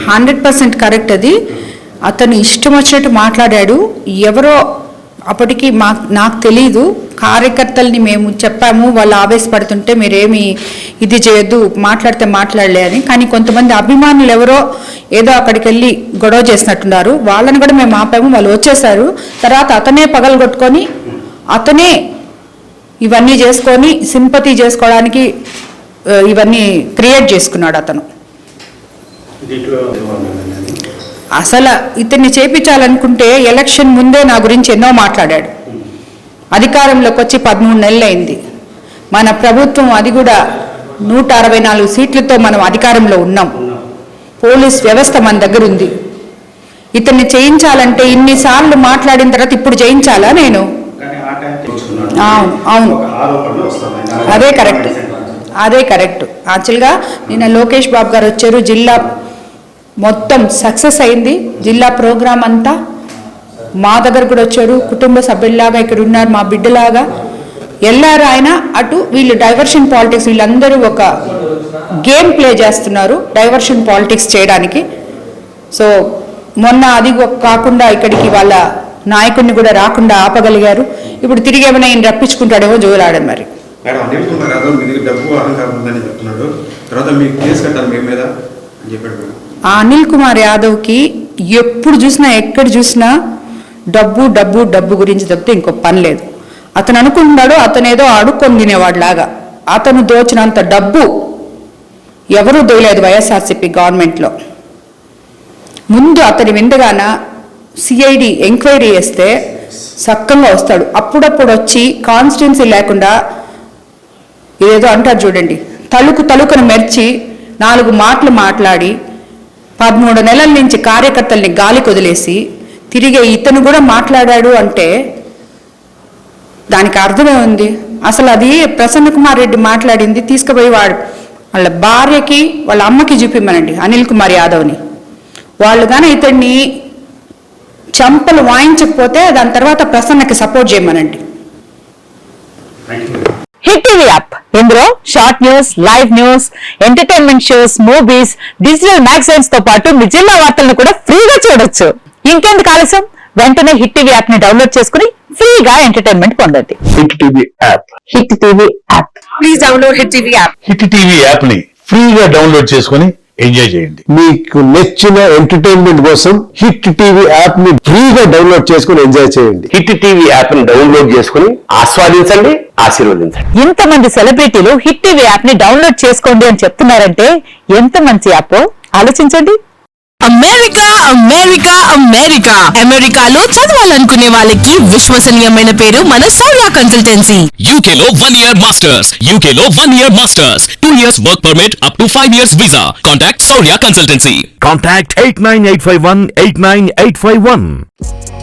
100% correct. అది అతను ఇష్టం వచ్చినట్టు మాట్లాడాడు. ఎవరో అప్పటికి నాకు తెలీదు, కార్యకర్తల్ని మేము చెప్పాము, వాళ్ళు ఆవేశపడుతుంటే మీరేమి ఇది చేయొద్దు, మాట్లాడితే మాట్లాడలే అని. కానీ కొంతమంది అభిమానులు ఎవరో ఏదో అక్కడికి వెళ్ళి గొడవ చేసినట్టున్నారు. వాళ్ళని కూడా మేము ఆపాము, వాళ్ళు వచ్చేసారు. తర్వాత అతనే పగలగొట్టుకొని అతనే ఇవన్నీ చేసుకొని సింపతి చేసుకోవడానికి ఇవన్నీ క్రియేట్ చేసుకున్నాడు అతను. అసలు ఇతన్ని చేపించాలనుకుంటే ఎలక్షన్ ముందే నా గురించి ఎన్నో మాట్లాడాడు. అధికారంలోకి వచ్చి 13 నెలలు అయింది. మన ప్రభుత్వం అది కూడా 164 సీట్లతో మనం అధికారంలో ఉన్నాం. పోలీస్ వ్యవస్థ మన దగ్గర ఉంది. ఇతన్ని చేయించాలంటే ఇన్నిసార్లు మాట్లాడిన తర్వాత ఇప్పుడు చేయించాలా నేను? అవును, అదే కరెక్ట్. యాక్చువల్గా నిన్న లోకేష్ బాబు గారు వచ్చారు, జిల్లా మొత్తం సక్సెస్ అయింది. జిల్లా ప్రోగ్రాం అంతా మా దగ్గర కూడా వచ్చారు, కుటుంబ సభ్యుల్లాగా ఇక్కడ ఉన్నారు, మా బిడ్డలాగా వెళ్ళారు ఆయన. అటు వీళ్ళు డైవర్షన్ పాలిటిక్స్, వీళ్ళందరూ ఒక గేమ్ ప్లే చేస్తున్నారు డైవర్షన్ పాలిటిక్స్ చేయడానికి. సో మొన్న అది కాకుండా ఇక్కడికి వాళ్ళ నాయకుడిని కూడా రాకుండా ఆపగలిగారు. ఇప్పుడు తిరిగి ఏమైనా ఈయన రప్పించుకుంటాడేమో జోరాడు. మరి అనిల్ కుమార్ యాదవ్కి ఎప్పుడు చూసినా ఎక్కడ చూసినా డబ్బు డబ్బు డబ్బు గురించి తప్పితే ఇంకో పని లేదు. అతను అనుకుంటున్నాడు అతను ఏదో అడుక్కొని తినేవాడు లాగా. అతను దోచినంత డబ్బు ఎవరూ దోయలేదు వైఎస్ఆర్సీపీ గవర్నమెంట్లో. ముందు అతని విండగాన సిఐడి ఎంక్వైరీ చేస్తే సక్కంగా వస్తాడు. అప్పుడప్పుడు వచ్చి కాన్స్టిట్యున్సీ లేకుండా ఏదో అంటారు చూడండి, తలుకును మెర్చి 4 మాటలు మాట్లాడి 13 నెలల నుంచి కార్యకర్తల్ని గాలి కొదిలేసి తిరిగే ఇతను కూడా మాట్లాడాడు అంటే దానికి అర్థమే ఉంది. అసలు అది ప్రసన్న కుమార్ రెడ్డి మాట్లాడింది తీసుకుపోయి వాళ్ళ భార్యకి వాళ్ళ అమ్మకి చూపిమ్మనండి, అనిల్ కుమార్ యాదవ్ని. వాళ్ళు కానీ ఇతన్ని చంపలు వాయించకపోతే దాని తర్వాత ప్రసన్నకి సపోర్ట్ చేయమనండి. హిట్ టీవీ యాప్, ఇందులో short news, live news, entertainment shows, movies, digital magazines తో పాటు మీ జిల్లా వార్తలను కూడా ఫ్రీగా చూడొచ్చు. ఇంకెందుకు ఆలస్యం, వెంటనే హిట్ టీవీ యాప్ ని డౌన్లోడ్ చేసుకుని ఫ్రీగా ఎంటర్టైన్మెంట్ పొందండి. Hit TV app, hit TV app, please download hit TV app. Hit TV app ని ఫ్రీగా డౌన్లోడ్ చేసుకుని ఎంజాయ్ చేయండి. మీకు నచ్చిన ఎంటర్టైన్మెంట్ కోసం హిట్ టీవీ యాప్ ని ఫ్రీగా డౌన్లోడ్ చేసుకుని ఎంజాయ్ చేయండి. హిట్ టీవీ యాప్ ని డౌన్లోడ్ చేసుకుని ఆస్వాదించండి, ఆశీర్వదించండి. ఇంతమంది సెలబ్రిటీలు హిట్ టీవీ యాప్ ని డౌన్లోడ్ చేసుకోండి అని చెప్తున్నారంటే ఎంత మంచి యాప్ ఆలోచించండి. అమెరికా అమెరికా అమెరికా అమెరికాలో చదవాలనుకునే వాళ్ళకి విశ్వసనీయమైన పేరు మన శౌర్య కన్సల్టెన్సీ. UK లో 1 year masters, UK లో 1 year masters, 2 years work permit up to 5 years visa. Contact Shaurya Consultancy. Contact 89851 89851.